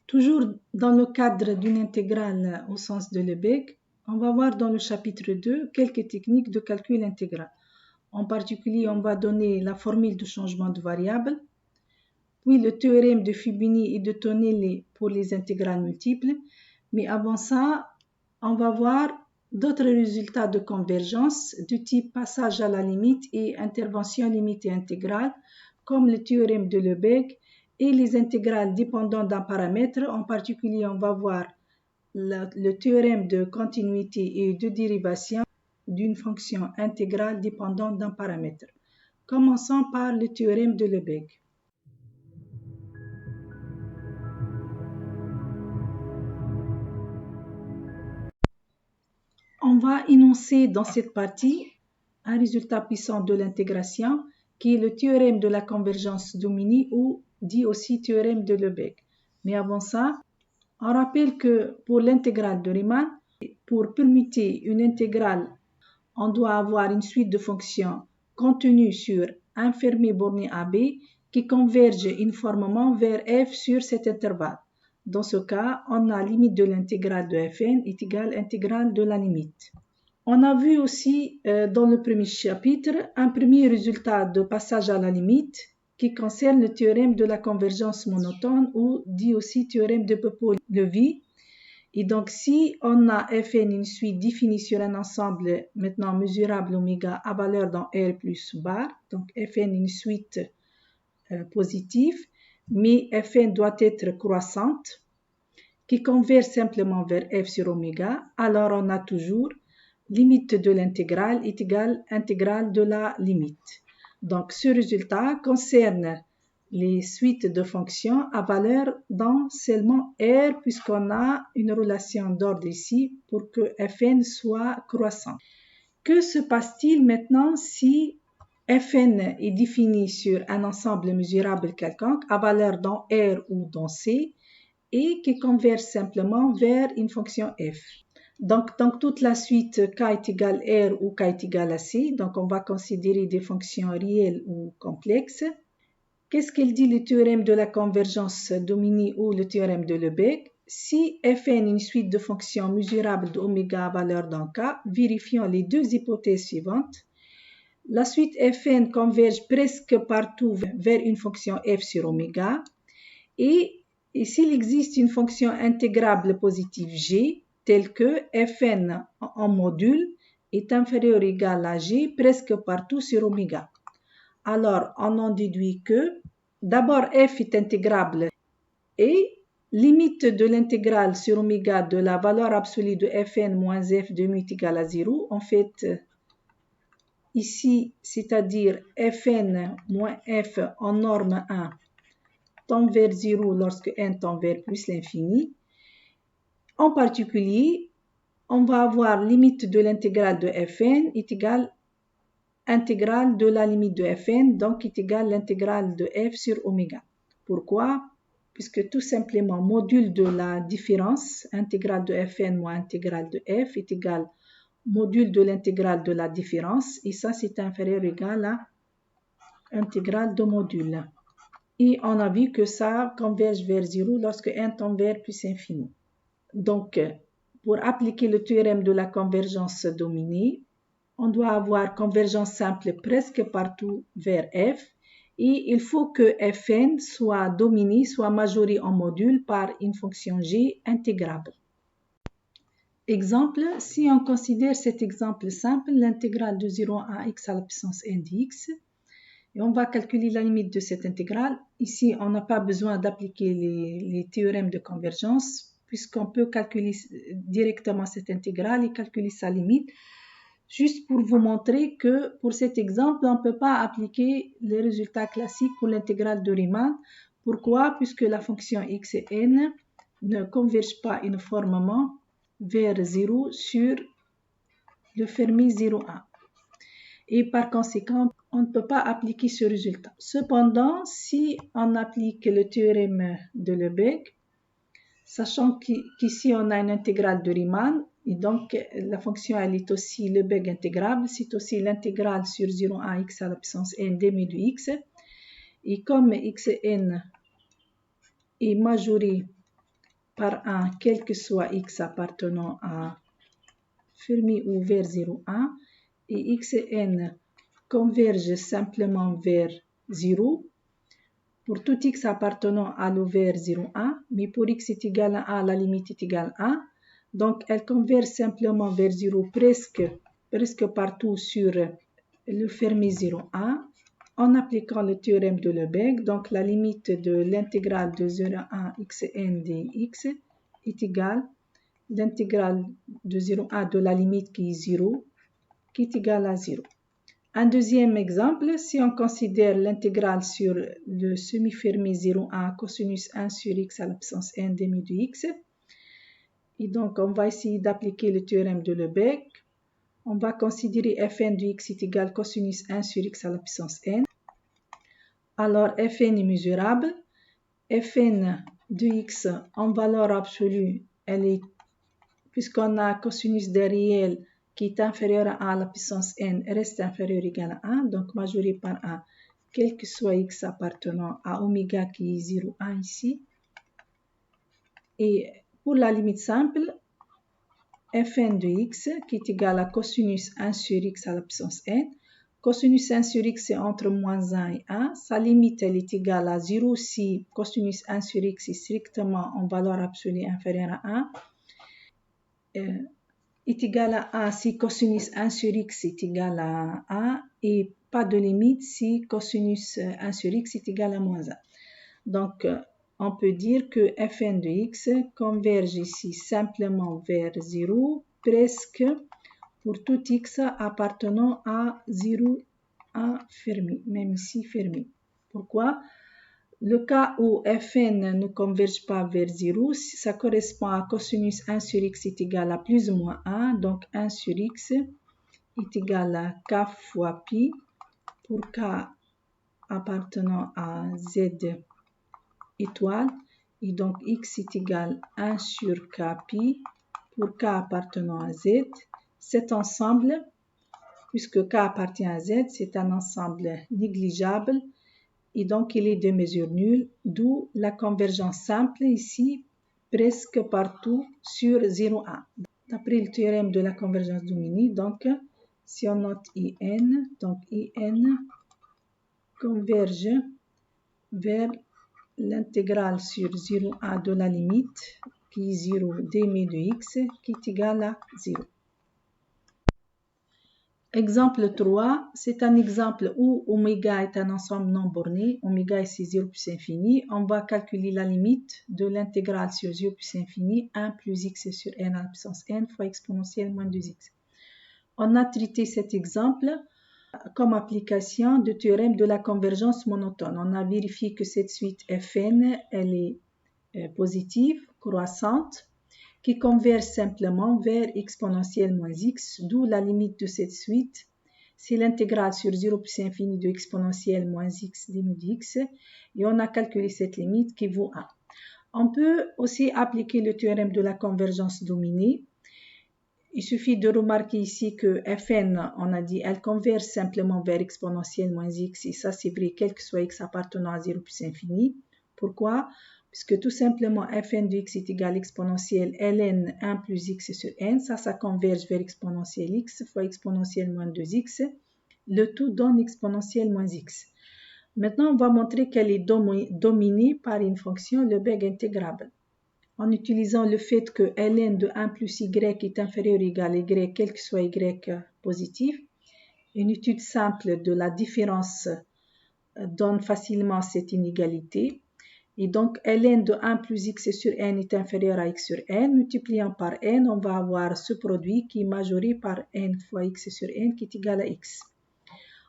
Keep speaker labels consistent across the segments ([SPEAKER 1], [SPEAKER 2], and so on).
[SPEAKER 1] Toujours dans le cadre d'une intégrale au sens de Lebesgue, on va voir dans le chapitre 2 quelques techniques de calcul intégral. En particulier, on va donner la formule de changement de variable, puis le théorème de Fibini et de Tonelli pour les intégrales multiples. Mais avant ça, on va voir d'autres résultats de convergence du type passage à la limite et intervention limitée intégrale, comme le théorème de Lebesgue et les intégrales dépendantes d'un paramètre. En particulier, on va voir le théorème de continuité et de dérivation d'une fonction intégrale dépendante d'un paramètre. Commençons par le théorème de Lebesgue. On va énoncer dans cette partie un résultat puissant de l'intégration qui est le théorème de la convergence Domini ou dit aussi théorème de Lebesgue. Mais avant ça, on rappelle que pour l'intégrale de Riemann, pour permuter une intégrale, on doit avoir une suite de fonctions contenues sur un fermé borné AB qui convergent uniformément vers f sur cet intervalle. Dans ce cas, on a limite de l'intégrale de fn est égale à intégrale de la limite. On a vu aussi dans le premier chapitre un premier résultat de passage à la limite qui concerne le théorème de la convergence monotone ou dit aussi théorème de Popov-Levy. Et donc, si on a Fn une suite définie sur un ensemble maintenant mesurable oméga à valeur dans R plus bar, donc Fn une suite positive, mais Fn doit être croissante, qui converge simplement vers f sur oméga, alors on a toujours limite de l'intégrale est égale à intégrale de la limite. Donc, ce résultat concerne les suites de fonctions à valeur dans seulement R, puisqu'on a une relation d'ordre ici pour que Fn soit croissant. Que se passe-t-il maintenant si Fn est défini sur un ensemble mesurable quelconque à valeur dans R ou dans C et qui converge simplement vers une fonction f? Donc, dans toute la suite k est égal à R ou k est égal à C, donc on va considérer des fonctions réelles ou complexes. Qu'est-ce qu'il dit le théorème de la convergence Domini ou le théorème de Lebesgue? Si Fn est une suite de fonctions mesurables d'oméga à valeur dans K, vérifions les deux hypothèses suivantes. La suite Fn converge presque partout vers une fonction f sur oméga. Et s'il existe une fonction intégrable positive g, telle que Fn en module est inférieur ou égal à g presque partout sur oméga. Alors, on en déduit que d'abord f est intégrable et limite de l'intégrale sur oméga de la valeur absolue de Fn moins f de mu est égal à 0. En fait, ici, c'est-à-dire Fn moins f en norme 1 tend vers 0 lorsque n tend vers plus l'infini. En particulier, on va avoir limite de l'intégrale de Fn est égale intégrale de la limite de Fn, donc est égale l'intégrale de f sur oméga. Pourquoi? Puisque tout simplement, module de la différence, intégrale de Fn moins intégrale de f est égal module de l'intégrale de la différence, et ça c'est inférieur ou égal à intégrale de module. Et on a vu que ça converge vers 0 lorsque n tend vers plus infini. Donc, pour appliquer le théorème de la convergence Domini, on doit avoir convergence simple presque partout vers f et il faut que Fn soit Domini, soit majoré en module par une fonction g intégrable. Exemple, si on considère cet exemple simple, l'intégrale de 0 à x à la puissance n dx, et on va calculer la limite de cette intégrale. Ici, on n'a pas besoin d'appliquer les théorèmes de convergence, puisqu'on peut calculer directement cette intégrale et calculer sa limite. Juste pour vous montrer que pour cet exemple, on ne peut pas appliquer les résultats classiques pour l'intégrale de Riemann. Pourquoi? Puisque la fonction x et n ne convergent pas uniformément vers 0 sur le fermé 0,1. Et par conséquent, on ne peut pas appliquer ce résultat. Cependant, si on applique le théorème de Lebesgue, sachant qu'ici on a une intégrale de Riemann, et donc la fonction elle est aussi Lebesgue intégrable, c'est aussi l'intégrale sur 0 à x à la puissance n d mu de x. Et comme x et n est majoré par 1, quel que soit x appartenant à fermé ou vers 0, 1, et x et n convergent simplement vers 0 pour tout x appartenant à l'ouvert 0, 1, mais pour x est égal à 1, la limite est égale à 1. Donc, elles convergent simplement vers 0 presque partout sur le fermé 0, 1 en appliquant le théorème de Lebesgue. Donc, la limite de l'intégrale de 0 à 1 xn dx est égale à l'intégrale de 0 à 1 de la limite qui est 0, qui est égale à 0. Un deuxième exemple, si on considère l'intégrale sur le semi-fermé 0 à 1 cosinus 1 sur x à la puissance n demi de x. Et donc, on va essayer d'appliquer le théorème de Lebesgue. On va considérer fn de x est égal à cosinus 1 sur x à la puissance n. Alors, fn est mesurable. Fn de x en valeur absolue, puisqu'on a cosinus des réels qui est inférieur à 1 à la puissance n, reste inférieur ou égal à 1, donc majoré par 1, quel que soit x appartenant à oméga qui est 0, 1 ici. Et pour la limite simple, fn de x qui est égal à cosinus 1 sur x à la puissance n. Cosinus 1 sur x c'est entre moins 1 et 1. Sa limite elle est égale à 0 si cosinus 1 sur x est strictement en valeur absolue inférieure à 1. Est égal à 1 si cosinus 1 sur x est égal à 1 et pas de limite si cosinus 1 sur x est égal à moins 1. Donc, on peut dire que fn de x converge ici simplement vers 0 presque pour tout x appartenant à 0 à fermé, même ici fermé. Pourquoi? Le cas où fn ne converge pas vers 0, ça correspond à cosinus 1 sur x est égal à plus ou moins 1. Donc 1 sur x est égal à k fois pi pour k appartenant à z étoile. Et donc x est égal à 1 sur k pi pour k appartenant à z. Cet ensemble, puisque k appartient à z, c'est un ensemble négligeable. Et donc, il est de mesure nulle, d'où la convergence simple ici, presque partout sur 0,1. D'après le théorème de la convergence Domini, donc, si on note IN, donc IN converge vers l'intégrale sur 0,1 de la limite, qui est 0 demi de x, qui est égal à 0. Exemple 3, c'est un exemple où oméga est un ensemble non borné, oméga est 0 plus infini. On va calculer la limite de l'intégrale sur 0 plus infini, 1 plus x sur n à la puissance n fois exponentielle moins 2x. On a traité cet exemple comme application du théorème de la convergence monotone. On a vérifié que cette suite fn, elle est positive, croissante, qui converge simplement vers exponentielle moins x, d'où la limite de cette suite, c'est l'intégrale sur 0 plus infini de exponentielle moins x demi de x, et on a calculé cette limite qui vaut 1. On peut aussi appliquer le théorème de la convergence dominée. Il suffit de remarquer ici que fn, on a dit, elle converge simplement vers exponentielle moins x, et ça c'est vrai quel que soit x appartenant à 0 plus infini. Pourquoi? Puisque tout simplement fn de x est égal à exponentielle ln 1 plus x sur n, ça converge vers exponentielle x fois exponentielle moins 2x, le tout donne exponentielle moins x. Maintenant, on va montrer qu'elle est dominée par une fonction Lebesgue intégrable. En utilisant le fait que ln de 1 plus y est inférieur ou égal à y, quel que soit y positif, une étude simple de la différence donne facilement cette inégalité. Et donc, ln de 1 plus x sur n est inférieur à x sur n. Multipliant par n, on va avoir ce produit qui est majoré par n fois x sur n qui est égal à x.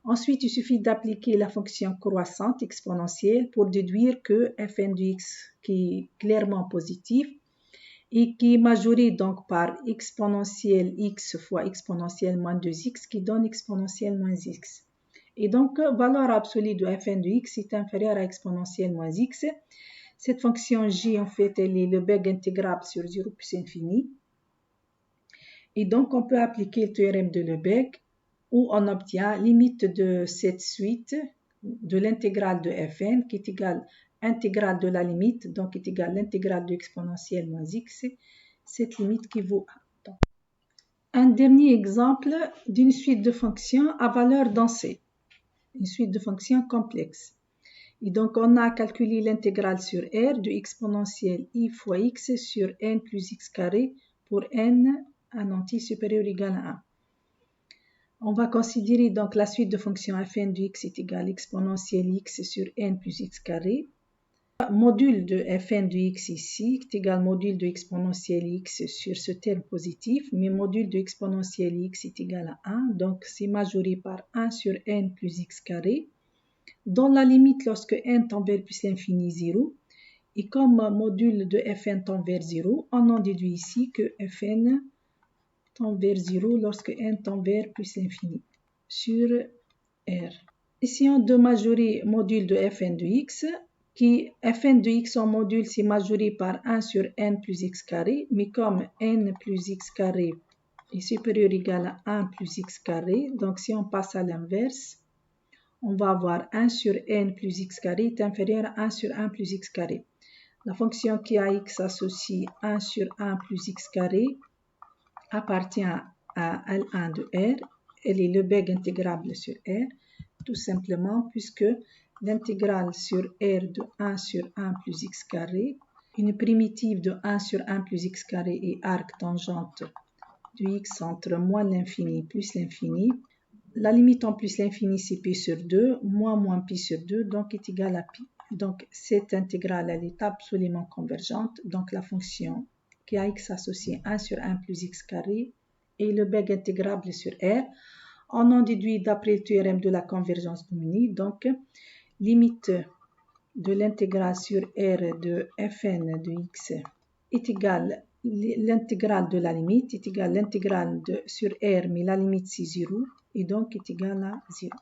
[SPEAKER 1] Ensuite, il suffit d'appliquer la fonction croissante exponentielle pour déduire que fn de x qui est clairement positif et qui est majoré donc par exponentielle x fois exponentielle moins 2x qui donne exponentielle moins x. Et donc, valeur absolue de fn de x est inférieure à exponentielle moins x. Cette fonction j, en fait, elle est Lebesgue intégrable sur 0 plus infini. Et donc, on peut appliquer le théorème de Lebesgue où on obtient limite de cette suite de l'intégrale de fn qui est égale intégrale de la limite, donc est égal à l'intégrale de exponentielle moins x, cette limite qui vaut 1. Donc, un dernier exemple d'une suite de fonctions à valeur densée, une suite de fonctions complexes. Et donc, on a calculé l'intégrale sur R de exponentielle i fois x sur n plus x carré pour n un entier supérieur ou égal à 1. On va considérer donc la suite de fonctions fn de x est égal à exponentielle x sur n plus x carré. Module de fn de x ici est égal au module de exponentielle x sur ce terme positif, mais module de exponentielle x est égal à 1, donc c'est majoré par 1 sur n plus x carré. Dans la limite, lorsque n tend vers plus l'infini 0, et comme module de fn tend vers 0, on en déduit ici que fn tend vers 0 lorsque n tend vers plus l'infini sur R. Essayons de majorer module de fn de x, qui fn de x en module c'est majoré par 1 sur n plus x carré, mais comme n plus x carré est supérieur ou égal à 1 plus x carré, donc si on passe à l'inverse, on va avoir 1 sur n plus x carré est inférieur à 1 sur 1 plus x carré. La fonction qui a x associe 1 sur 1 plus x carré appartient à L1 de R. Elle est Lebesgue intégrable sur R, tout simplement puisque l'intégrale sur R de 1 sur 1 plus x carré, une primitive de 1 sur 1 plus x carré et arc tangente de x entre moins l'infini plus l'infini. La limite en plus l'infini, c'est pi sur 2, moins pi sur 2, donc est égal à pi. Donc, cette intégrale, elle est absolument convergente. Donc, la fonction qui a x associé 1 sur 1 plus x carré est Lebesgue intégrable sur R. On en déduit d'après le théorème de la convergence de Mini. Donc, limite de l'intégrale sur R de fn de x est égale l'intégrale de la limite est égale à l'intégrale sur R, mais la limite c'est 0, et donc est égale à 0.